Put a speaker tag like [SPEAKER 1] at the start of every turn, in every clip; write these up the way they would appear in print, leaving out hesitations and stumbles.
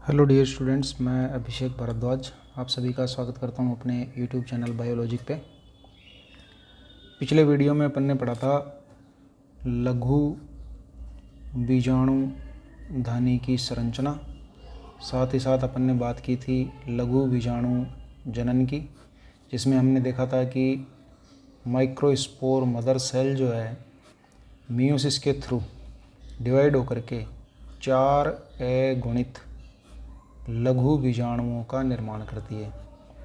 [SPEAKER 1] Hello dear students, मैं अभिषेक भारद्वाज आप सभी का स्वागत करता हूं अपने यूट्यूब चैनल बायोलॉजिक पे। पिछले वीडियो में अपन ने पढ़ा था लघु बीजाणु धानी की संरचना, साथ ही साथ अपन ने बात की थी लघु बीजाणु जनन की, जिसमें हमने देखा था कि माइक्रोस्पोर मदर सेल जो है मियोसिस के थ्रू डिवाइड होकर के 4 अगुणित लघु बीजाणुओं का निर्माण करती है,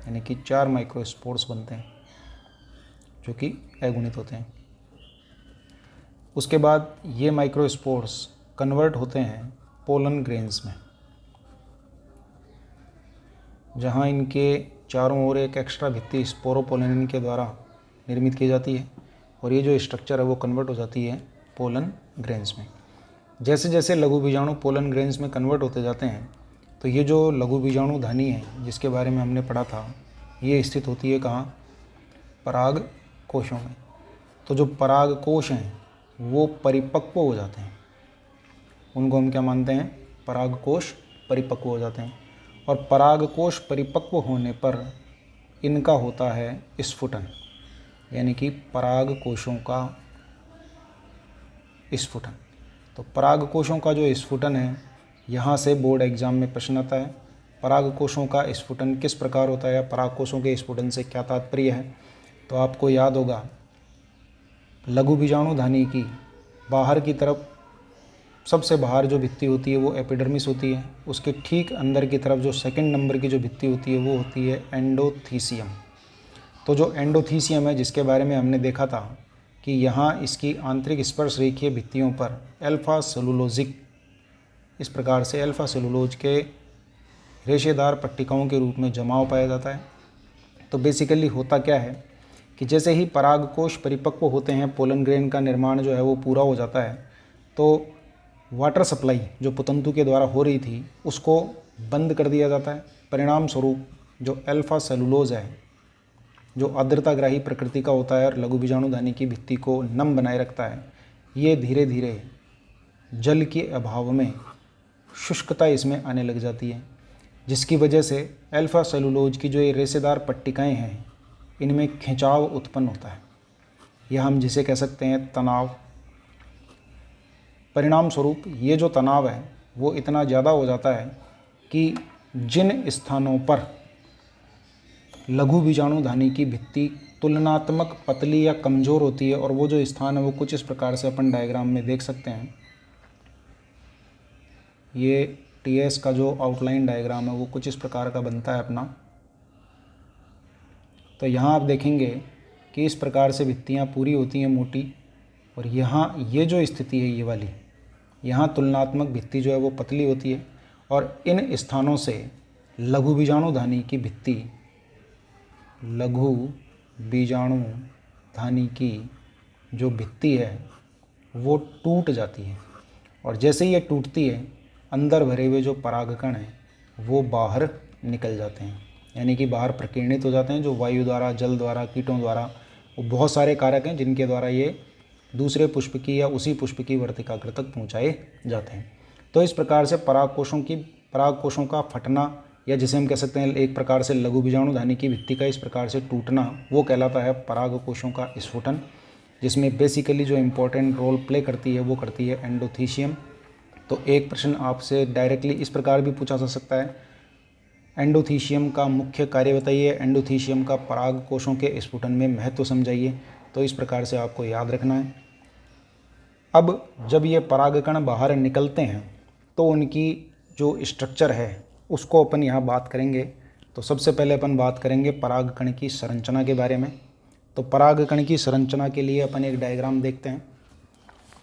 [SPEAKER 1] यानी कि 4 माइक्रोस्पोर्स बनते हैं जो कि अगुणित होते हैं। उसके बाद ये माइक्रोस्पोर्स कन्वर्ट होते हैं पोलन ग्रेन्स में, जहां इनके चारों ओर एक एक्स्ट्रा भित्ति स्पोरोपोलिन के द्वारा निर्मित की जाती है और ये जो स्ट्रक्चर है वो कन्वर्ट हो जाती है पोलन ग्रेन्स में। जैसे जैसे लघु बीजाणु पोलन ग्रेन्स में कन्वर्ट होते जाते हैं तो ये जो लघु बीजाणु धानी है जिसके बारे में हमने पढ़ा था, ये स्थित होती है कहाँ? पराग कोशों में। तो जो पराग कोश हैं वो परिपक्व हो जाते हैं, उनको हम क्या मानते हैं? पराग कोश परिपक्व हो जाते हैं। और पराग कोश परिपक्व होने पर इनका होता है स्फुटन, यानी कि पराग कोशों का स्फुटन। तो पराग कोशों का जो स्फुटन है, यहाँ से बोर्ड एग्जाम में प्रश्न आता है, पराग कोशों का स्फुटन किस प्रकार होता है, पराग कोशों के स्फुटन से क्या तात्पर्य है? तो आपको याद होगा लघु बीजाणु धानी की बाहर की तरफ सबसे बाहर जो भित्ति होती है वो एपिडर्मिस होती है। उसके ठीक अंदर की तरफ जो सेकंड नंबर की जो भित्ति होती है वो होती है एंडोथीसियम। तो जो एंडोथीसियम है, जिसके बारे में हमने देखा था कि यहाँ इसकी आंतरिक स्पर्श रेखीय भित्तियों पर अल्फा सेलुलोजिक, इस प्रकार से अल्फा सेलुलोज के रेशेदार पट्टिकाओं के रूप में जमाव पाया जाता है। तो बेसिकली होता क्या है कि जैसे ही परागकोश परिपक्व होते हैं, पोलन ग्रेन का निर्माण जो है वो पूरा हो जाता है, तो वाटर सप्लाई जो पुतंतु के द्वारा हो रही थी उसको बंद कर दिया जाता है। परिणाम स्वरूप जो अल्फा सेलुलोज है, जो आर्द्रताग्राही प्रकृति का होता है और लघु बीजाणु धानी की भित्ति को नम बनाए रखता है, ये धीरे धीरे जल के अभाव में शुष्कता इसमें आने लग जाती है, जिसकी वजह से अल्फा सेलुलोज की जो ये रेशेदार पट्टिकाएं हैं इनमें खिंचाव उत्पन्न होता है, या हम जिसे कह सकते हैं तनाव। परिणाम स्वरूप ये जो तनाव है वो इतना ज़्यादा हो जाता है कि जिन स्थानों पर लघु बीजाणु धानी की भित्ति तुलनात्मक पतली या कमज़ोर होती है, और वो जो स्थान है वो कुछ इस प्रकार से अपन डायग्राम में देख सकते हैं। ये टीएस का जो आउटलाइन डायग्राम है वो कुछ इस प्रकार का बनता है अपना। तो यहाँ आप देखेंगे कि इस प्रकार से भित्तियाँ पूरी होती हैं मोटी, और यहाँ ये जो स्थिति है ये वाली, यहाँ तुलनात्मक भित्ति जो है वो पतली होती है, और इन स्थानों से लघु बीजाणु धानी की भित्ति, लघु बीजाणु धानी की जो भित्ति है वो टूट जाती है, और जैसे ही ये टूटती है अंदर भरे हुए जो परागकण हैं वो बाहर निकल जाते हैं, यानी कि बाहर प्रकीर्णित हो जाते हैं, जो वायु द्वारा, जल द्वारा, कीटों द्वारा, वो बहुत सारे कारक हैं जिनके द्वारा ये दूसरे पुष्प की या उसी पुष्प की वर्तिकाग्र तक पहुँचाए जाते हैं। तो इस प्रकार से पराग कोशों का फटना, या जिसे हम कह सकते हैं एक प्रकार से लघु बीजाणु धानी की भित्ति का इस प्रकार से टूटना, वो कहलाता है पराग कोशों का स्फुटन, जिसमें बेसिकली जो इम्पोर्टेंट रोल प्ले करती है वो करती है एंडोथीसियम। तो एक प्रश्न आपसे डायरेक्टली इस प्रकार भी पूछा जा सकता है, एंडोथीसियम का मुख्य कार्य बताइए, एंडोथीसियम का पराग कोशों के स्फुटन में महत्व समझाइए। तो इस प्रकार से आपको याद रखना है। अब जब ये परागकण बाहर निकलते हैं तो उनकी जो स्ट्रक्चर है उसको अपन यहाँ बात करेंगे। तो सबसे पहले अपन बात करेंगे परागकण की संरचना के बारे में। तो परागकण की संरचना के लिए अपन एक डायग्राम देखते हैं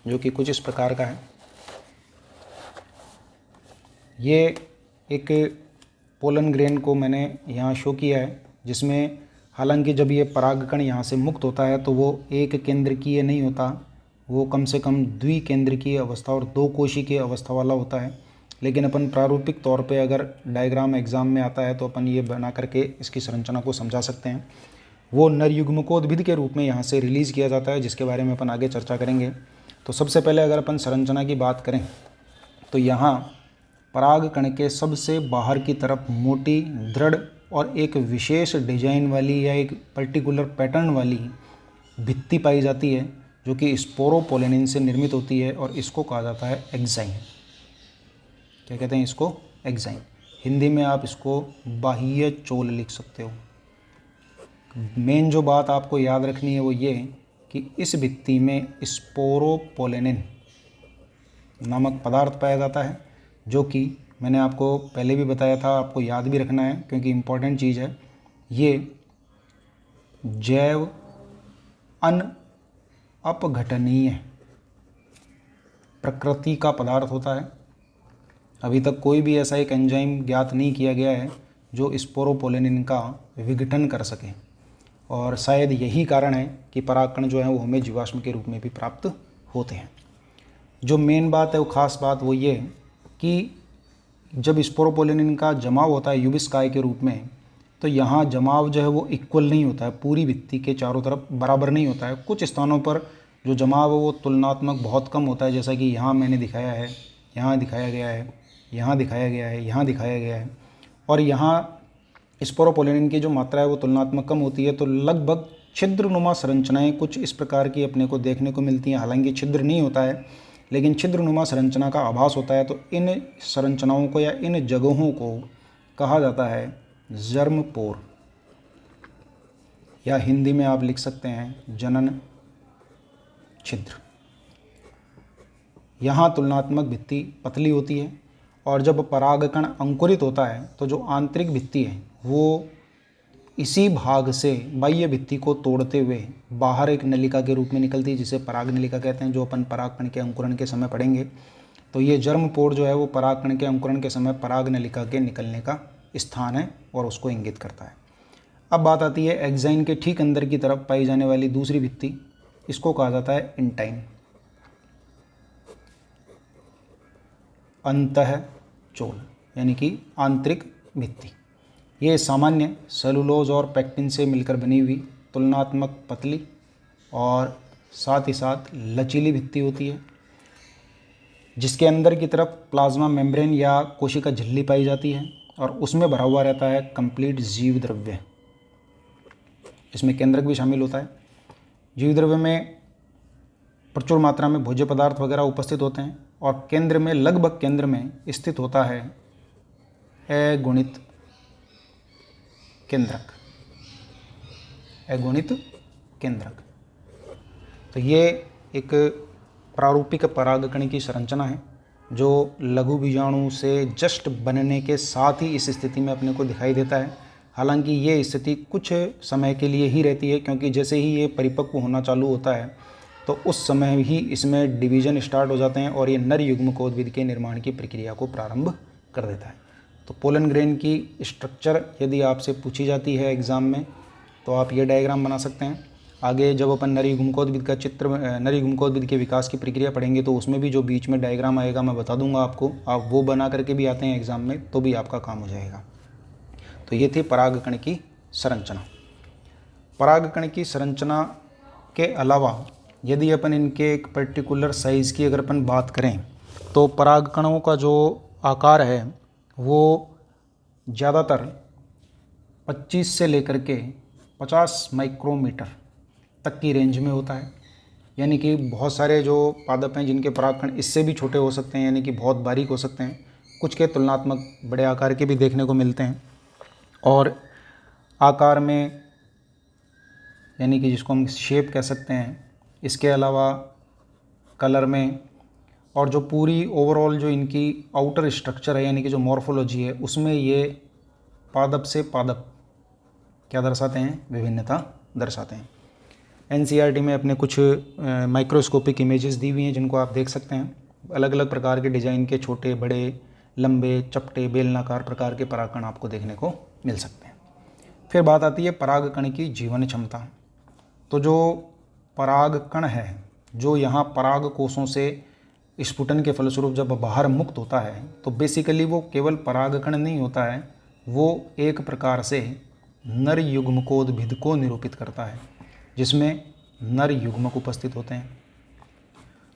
[SPEAKER 1] जो कि कुछ इस प्रकार का है। ये एक पोलन ग्रेन को मैंने यहाँ शो किया है, जिसमें हालांकि जब ये परागकण यहाँ से मुक्त होता है तो वो एक केंद्रकीय नहीं होता, वो कम से कम द्विकेंद्रकीय अवस्था और 2 कोशिकीय अवस्था वाला होता है। लेकिन अपन प्रारूपिक तौर पे अगर डायग्राम एग्जाम में आता है तो अपन ये बना करके इसकी संरचना को समझा सकते हैं। वो नर युग्मकोद्भिद के रूप में यहाँ से रिलीज़ किया जाता है, जिसके बारे में अपन आगे चर्चा करेंगे। तो सबसे पहले अगर अपन संरचना की बात करें तो यहाँ पराग कण के सबसे बाहर की तरफ मोटी, दृढ़ और एक विशेष डिजाइन वाली या एक पर्टिकुलर पैटर्न वाली भित्ति पाई जाती है, जो कि स्पोरोपोलेनिन से निर्मित होती है, और इसको कहा जाता है एक्साइन। क्या कहते हैं इसको? एक्साइन। हिंदी में आप इसको बाह्य चोल लिख सकते हो। मेन जो बात आपको याद रखनी है वो ये कि इस भित्ति में स्पोरोपोलेनिन नामक पदार्थ पाया जाता है, जो कि मैंने आपको पहले भी बताया था, आपको याद भी रखना है क्योंकि इम्पॉर्टेंट चीज़ है। ये जैव अपघटनीय प्रकृति का पदार्थ होता है। अभी तक कोई भी ऐसा एक एंजाइम ज्ञात नहीं किया गया है जो स्पोरोपोलेनिन का विघटन कर सके, और शायद यही कारण है कि परागकण जो है वो हमें जीवाश्म के रूप में भी प्राप्त होते हैं। जो मेन बात है, वो खास बात वो ये कि जब स्पोरोपोलेनिन का जमाव होता है युबिस्काय के रूप में, तो यहाँ जमाव जो है वो इक्वल नहीं होता है, पूरी भित्ति के चारों तरफ बराबर नहीं होता है। कुछ स्थानों पर जो जमाव है वो तुलनात्मक बहुत कम होता है, जैसा कि यहाँ मैंने दिखाया है, यहाँ दिखाया गया है, यहाँ दिखाया गया है, यहाँ दिखाया गया है। और यहाँ स्पोरोपोलेनिन की जो मात्रा है वो तुलनात्मक कम होती है, तो लगभग छिद्रनुमा संरचनाएं कुछ इस प्रकार की अपने को देखने को मिलती हैं। हालांकि छिद्र नहीं होता है, लेकिन छिद्रनुमा संरचना का आभास होता है। तो इन संरचनाओं को या इन जगहों को कहा जाता है जर्म पोर, या हिंदी में आप लिख सकते हैं जनन छिद्र। यहाँ तुलनात्मक भित्ति पतली होती है, और जब परागकण अंकुरित होता है तो जो आंतरिक भित्ति है वो इसी भाग से बाह्य भित्ति को तोड़ते हुए बाहर एक नलिका के रूप में निकलती है, जिसे पराग नलिका कहते हैं, जो अपन परागकण के अंकुरण के समय पढ़ेंगे। तो ये जर्म पोर जो है वो परागकण के अंकुरण के समय पराग नलिका के निकलने का स्थान है और उसको इंगित करता है। अब बात आती है एक्साइन के ठीक अंदर की तरफ पाई जाने वाली दूसरी भित्ति, इसको कहा जाता है इंटाइन, अंतः चोल, यानी कि आंतरिक भित्ति। ये सामान्य सेलुलोज और पैक्टिन से मिलकर बनी हुई तुलनात्मक पतली और साथ ही साथ लचीली भित्ति होती है, जिसके अंदर की तरफ प्लाज्मा मेम्ब्रेन या कोशिका झिल्ली पाई जाती है, और उसमें भरा हुआ रहता है कंप्लीट जीव द्रव्य। इसमें केंद्रक भी शामिल होता है। जीव द्रव्य में प्रचुर मात्रा में भोज्य पदार्थ वगैरह उपस्थित होते हैं, और केंद्र में, लगभग केंद्र में स्थित होता है अगुणित केंद्रक, अगुणित केंद्रक। तो ये एक प्रारूपिक परागकण की संरचना है जो लघु बीजाणु से जस्ट बनने के साथ ही इस स्थिति में अपने को दिखाई देता है। हालांकि ये स्थिति कुछ समय के लिए ही रहती है, क्योंकि जैसे ही ये परिपक्व होना चालू होता है तो उस समय ही इसमें डिवीजन स्टार्ट हो जाते हैं, और ये नर युग्मकोद्भिद के निर्माण की प्रक्रिया को प्रारंभ कर देता है। तो पोलन ग्रेन की स्ट्रक्चर यदि आपसे पूछी जाती है एग्ज़ाम में, तो आप ये डायग्राम बना सकते हैं। आगे जब अपन नर युग्मकोद्भिद का चित्र, नर युग्मकोद्भिद के विकास की प्रक्रिया पढ़ेंगे, तो उसमें भी जो बीच में डायग्राम आएगा मैं बता दूंगा आपको, आप वो बना करके भी आते हैं एग्ज़ाम में तो भी आपका काम हो जाएगा। तो ये थी परागकण की संरचना। परागकण की संरचना के अलावा यदि अपन इनके एक पर्टिकुलर साइज़ की अगर अपन बात करें, तो परागकणों का जो आकार है वो ज़्यादातर 25 से लेकर के 50 माइक्रोमीटर तक की रेंज में होता है। यानी कि बहुत सारे जो पादप हैं जिनके परागकण इससे भी छोटे हो सकते हैं, यानी कि बहुत बारीक हो सकते हैं। कुछ के तुलनात्मक बड़े आकार के भी देखने को मिलते हैं, और आकार में यानी कि जिसको हम शेप कह सकते हैं, इसके अलावा कलर में, और जो पूरी ओवरऑल जो इनकी आउटर स्ट्रक्चर है यानी कि जो मॉर्फोलॉजी है, उसमें ये पादप से पादप क्या दर्शाते हैं? विभिन्नता दर्शाते हैं। एनसीईआरटी में अपने कुछ माइक्रोस्कोपिक इमेजेस दी हुई हैं जिनको आप देख सकते हैं। अलग अलग प्रकार के डिज़ाइन के छोटे बड़े लंबे चपटे बेलनाकार प्रकार के परागकण आपको देखने को मिल सकते हैं। फिर बात आती है परागकण की जीवन क्षमता। तो जो परागकण है, जो यहाँ पराग कोषों से स्फुटन के फलस्वरूप जब बाहर मुक्त होता है, तो बेसिकली वो केवल परागकण नहीं होता है, वो एक प्रकार से नर युग्मकोद्भिद को निरूपित करता है, जिसमें नर युग्मक उपस्थित होते हैं।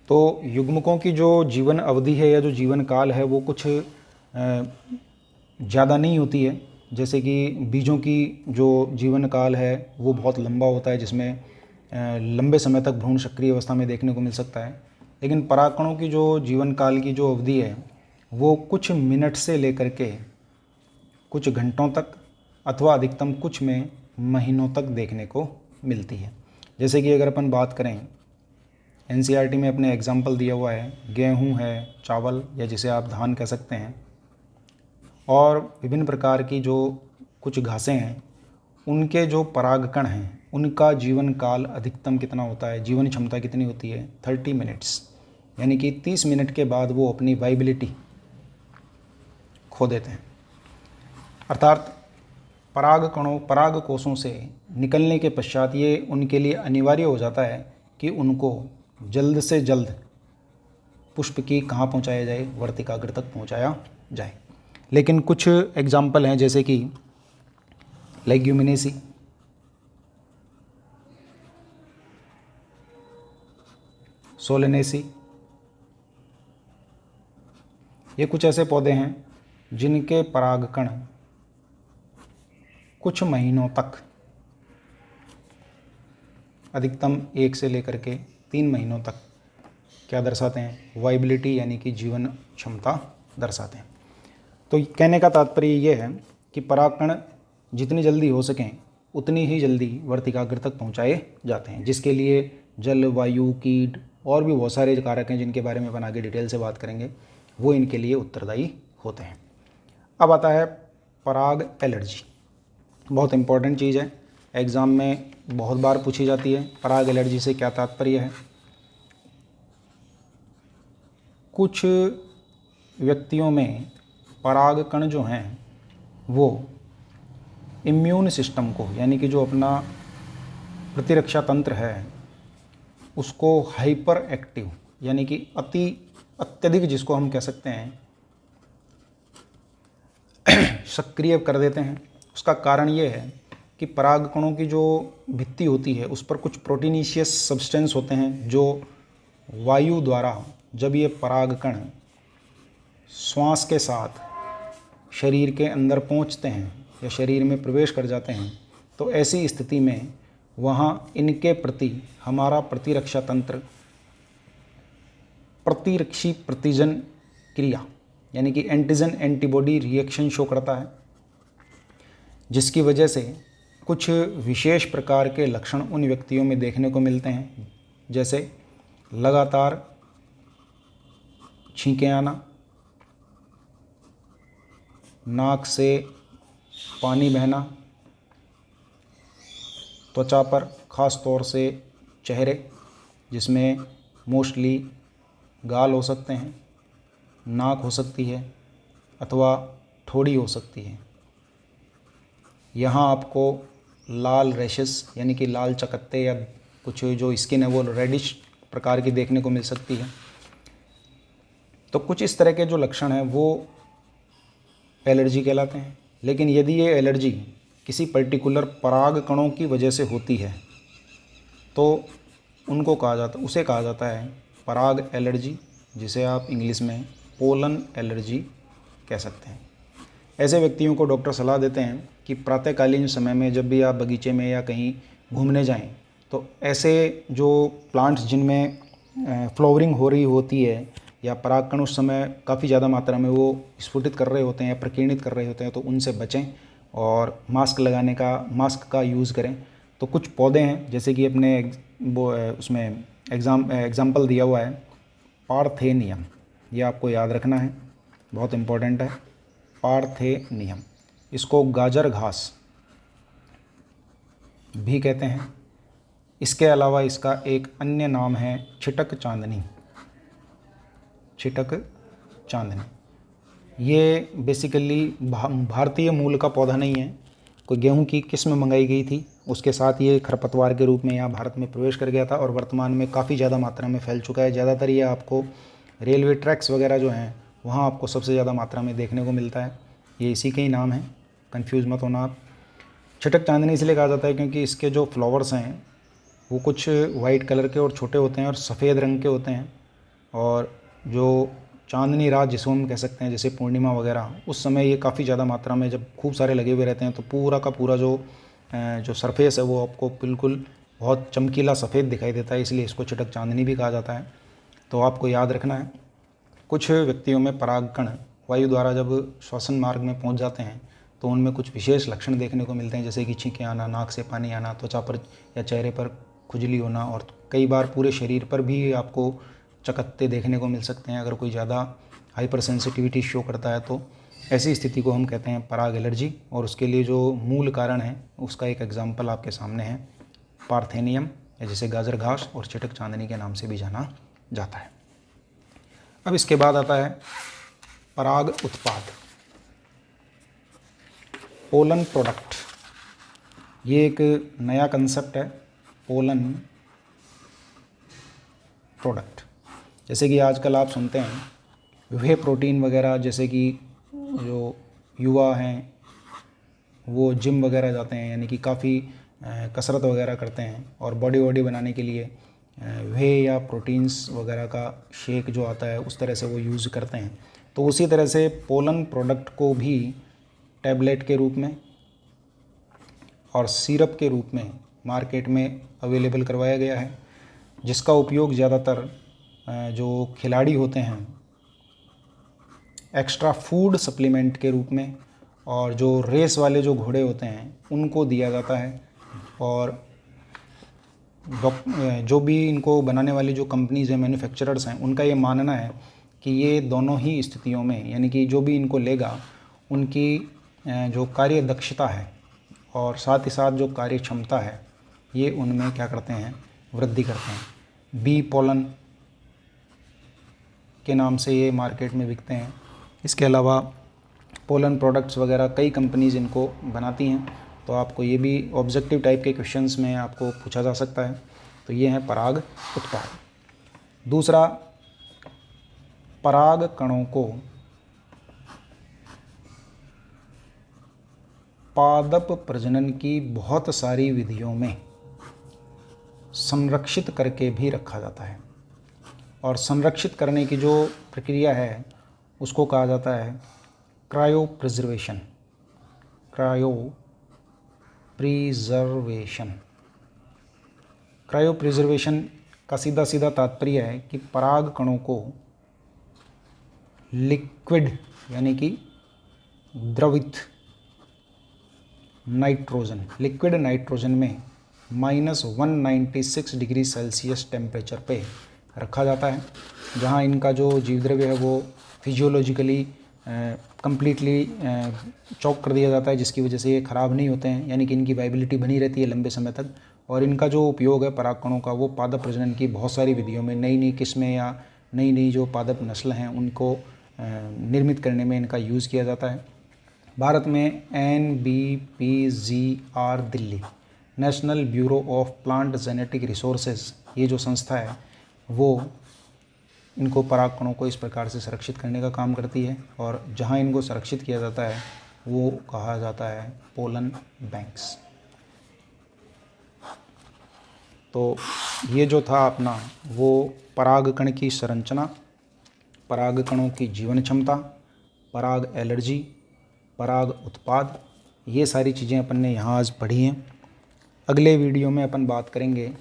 [SPEAKER 1] तो युग्मकों की जो जीवन अवधि है या जो जीवन काल है वो कुछ ज़्यादा नहीं होती है। जैसे कि बीजों की जो जीवन काल है वो बहुत लंबा होता है, जिसमें लंबे समय तक भ्रूण सक्रिय अवस्था में देखने को मिल सकता है। लेकिन परागकणों की जो जीवन काल की जो अवधि है वो कुछ मिनट से लेकर के कुछ घंटों तक अथवा अधिकतम कुछ में महीनों तक देखने को मिलती है। जैसे कि अगर अपन बात करें, एनसीईआरटी में अपने एग्जाम्पल दिया हुआ है, गेहूं है, चावल या जिसे आप धान कह सकते हैं, और विभिन्न प्रकार की जो कुछ घासें हैं, उनके जो परागकण हैं उनका जीवन काल अधिकतम कितना होता है, जीवन क्षमता कितनी होती है, 30 मिनट्स, यानी कि 30 मिनट के बाद वो अपनी वाइबिलिटी खो देते हैं। अर्थात पराग कोषों से निकलने के पश्चात ये उनके लिए अनिवार्य हो जाता है कि उनको जल्द से जल्द पुष्प की कहाँ पहुँचाया जाए, वर्तिकाग्र तक पहुँचाया जाए। लेकिन कुछ एग्जाम्पल हैं, जैसे कि लेग्यूमिनेसी, सोलेनेसी, ये कुछ ऐसे पौधे हैं जिनके परागकण कुछ महीनों तक, अधिकतम 1 से लेकर के 3 महीनों तक क्या दर्शाते हैं, वाइबिलिटी यानी कि जीवन क्षमता दर्शाते हैं। तो कहने का तात्पर्य ये है कि परागकण जितनी जल्दी हो सकें उतनी ही जल्दी वर्तिकाग्र तक पहुंचाए जाते हैं, जिसके लिए जल, वायु, कीट और भी बहुत सारे कारक हैं जिनके बारे में अपन आगे डिटेल से बात करेंगे, वो इनके लिए उत्तरदायी होते हैं। अब आता है पराग एलर्जी। बहुत इंपॉर्टेंट चीज़ है, एग्ज़ाम में बहुत बार पूछी जाती है। पराग एलर्जी से क्या तात्पर्य है? कुछ व्यक्तियों में परागकण जो हैं वो इम्यून सिस्टम को, यानी कि जो अपना प्रतिरक्षा तंत्र है उसको हाइपर एक्टिव, यानी कि अत्यधिक जिसको हम कह सकते हैं सक्रिय कर देते हैं। उसका कारण ये है कि परागकणों की जो भित्ति होती है उस पर कुछ प्रोटीनीशियस सब्सटेंस होते हैं, जो वायु द्वारा जब ये परागकण श्वास के साथ शरीर के अंदर पहुंचते हैं या शरीर में प्रवेश कर जाते हैं, तो ऐसी स्थिति में वहाँ इनके प्रति हमारा प्रतिरक्षा तंत्र प्रतिरक्षी प्रतिजन क्रिया, यानी कि एंटीजन एंटीबॉडी रिएक्शन शो करता है, जिसकी वजह से कुछ विशेष प्रकार के लक्षण उन व्यक्तियों में देखने को मिलते हैं, जैसे लगातार छींकें आना, नाक से पानी बहना, त्वचा पर खास तौर से चेहरे, जिसमें मोस्टली गाल हो सकते हैं, नाक हो सकती है अथवा ठोड़ी हो सकती है। यहाँ आपको लाल रैशेस यानी कि लाल चकत्ते या कुछ जो स्किन है वो रेडिश प्रकार की देखने को मिल सकती है। तो कुछ इस तरह के जो लक्षण हैं वो एलर्जी कहलाते हैं। लेकिन यदि ये एलर्जी किसी पर्टिकुलर परागकणों की वजह से होती है तो उसे कहा जाता है पराग एलर्जी, जिसे आप इंग्लिश में पोलन एलर्जी कह सकते हैं। ऐसे व्यक्तियों को डॉक्टर सलाह देते हैं कि प्रातःकालीन समय में जब भी आप बगीचे में या कहीं घूमने जाएं तो ऐसे जो प्लांट्स जिनमें फ्लावरिंग हो रही होती है या परागकण उस समय काफ़ी ज़्यादा मात्रा में वो स्फुटित कर रहे होते हैं या प्रकीर्णित कर रहे होते हैं, तो उनसे बचें और मास्क का यूज़ करें। तो कुछ पौधे हैं, जैसे कि अपने उसमें एग्जाम्पल दिया हुआ है पार्थेनियम, ये आपको याद रखना है, बहुत इम्पोर्टेंट है। पार्थेनियम, इसको गाजर घास भी कहते हैं। इसके अलावा इसका एक अन्य नाम है छिटक चांदनी। छिटक चांदनी ये बेसिकली भारतीय मूल का पौधा नहीं है, कोई गेहूं की किस्म मंगाई गई थी, उसके साथ ये खरपतवार के रूप में यहाँ भारत में प्रवेश कर गया था और वर्तमान में काफ़ी ज़्यादा मात्रा में फैल चुका है। ज़्यादातर ये आपको रेलवे ट्रैक्स वगैरह जो हैं वहाँ आपको सबसे ज़्यादा मात्रा में देखने को मिलता है। ये इसी के ही नाम है, कंफ्यूज मत होना आप। छिटक चांदनी इसलिए कहा जाता है क्योंकि इसके जो फ्लावर्स हैं वो कुछ वाइट कलर के और छोटे होते हैं और सफ़ेद रंग के होते हैं, और जो चांदनी रात जिसको हम कह सकते हैं, जैसे पूर्णिमा वगैरह, उस समय ये काफ़ी ज़्यादा मात्रा में जब खूब सारे लगे हुए रहते हैं तो पूरा का पूरा जो सरफेस है वो आपको बिल्कुल बहुत चमकीला सफ़ेद दिखाई देता है, इसलिए इसको चिटक चांदनी भी कहा जाता है। तो आपको याद रखना है, कुछ व्यक्तियों में परागकण वायु द्वारा जब श्वसन मार्ग में पहुंच जाते हैं तो उनमें कुछ विशेष लक्षण देखने को मिलते हैं, जैसे कि छींकें आना, नाक से पानी आना, त्वचा पर या चेहरे पर खुजली होना, और कई बार पूरे शरीर पर भी आपको चकत्ते देखने को मिल सकते हैं अगर कोई ज़्यादा हाइपर सेंसिटिविटी शो करता है तो। ऐसी स्थिति को हम कहते हैं पराग एलर्जी, और उसके लिए जो मूल कारण है उसका एक एग्जाम्पल आपके सामने है, पार्थेनियम या जिसे गाजर घास और चिटक चांदनी के नाम से भी जाना जाता है। अब इसके बाद आता है पराग उत्पाद, पोलन प्रोडक्ट। ये एक नया कंसेप्ट है, पोलन प्रोडक्ट। जैसे कि आजकल आप सुनते हैं वे प्रोटीन वगैरह, जैसे कि जो युवा हैं वो जिम वगैरह जाते हैं, यानी कि काफ़ी कसरत वगैरह करते हैं और बॉडी वॉडी बनाने के लिए वे या प्रोटीन्स वगैरह का शेक जो आता है उस तरह से वो यूज़ करते हैं। तो उसी तरह से पोलन प्रोडक्ट को भी टैबलेट के रूप में और सिरप के रूप में मार्केट में अवेलेबल करवाया गया है, जिसका उपयोग ज़्यादातर जो खिलाड़ी होते हैं एक्स्ट्रा फूड सप्लीमेंट के रूप में, और जो रेस वाले जो घोड़े होते हैं उनको दिया जाता है। और जो भी इनको बनाने वाली जो कंपनीज़ हैं, मैन्युफैक्चरर्स हैं, उनका ये मानना है कि ये दोनों ही स्थितियों में, यानी कि जो भी इनको लेगा उनकी जो कार्य दक्षता है और साथ ही साथ जो कार्य क्षमता है, ये उनमें क्या करते हैं, वृद्धि करते हैं। बी पोलन के नाम से ये मार्केट में बिकते हैं। इसके अलावा पोलन प्रोडक्ट्स वगैरह कई कंपनीज़ इनको बनाती हैं, तो आपको ये भी ऑब्जेक्टिव टाइप के क्वेश्चंस में आपको पूछा जा सकता है। तो ये है पराग उत्पाद। दूसरा, पराग कणों को पादप प्रजनन की बहुत सारी विधियों में संरक्षित करके भी रखा जाता है, और संरक्षित करने की जो प्रक्रिया है उसको कहा जाता है क्रायो प्रिजर्वेशन। क्रायो प्रिजर्वेशन का सीधा सीधा तात्पर्य है कि पराग कणों को लिक्विड यानी कि द्रवित लिक्विड नाइट्रोजन में -196 डिग्री सेल्सियस टेम्परेचर पे रखा जाता है, जहां इनका जो जीवद्रव्य है वो फिजियोलॉजिकली कम्प्लीटली चॉक कर दिया जाता है, जिसकी वजह से ये ख़राब नहीं होते हैं, यानी कि इनकी वाइबिलिटी बनी रहती है लंबे समय तक। और इनका जो उपयोग है पराग कणों का, वो पादप प्रजनन की बहुत सारी विधियों में, नई नई किस्में या नई नई जो पादप नस्ल हैं उनको निर्मित करने में इनका यूज़ किया जाता है। भारत में NBPGR Delhi, national bureau of plant genetic resources, ये जो संस्था है वो इनको पराग कणों को इस प्रकार से संरक्षित करने का काम करती है, और जहां इनको संरक्षित किया जाता है वो कहा जाता है पोलन बैंक्स। तो ये जो था अपना वो परागकण की संरचना, परागकणों की जीवन क्षमता, पराग एलर्जी, पराग उत्पाद, ये सारी चीज़ें अपन ने यहाँ आज पढ़ी हैं। अगले वीडियो में अपन बात करेंगे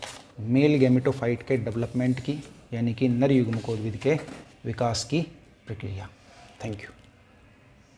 [SPEAKER 1] मेल गैमेटोफाइट के डेवलपमेंट की, यानी कि नर युग्मकोद्भिद के विकास की प्रक्रिया। Thank you.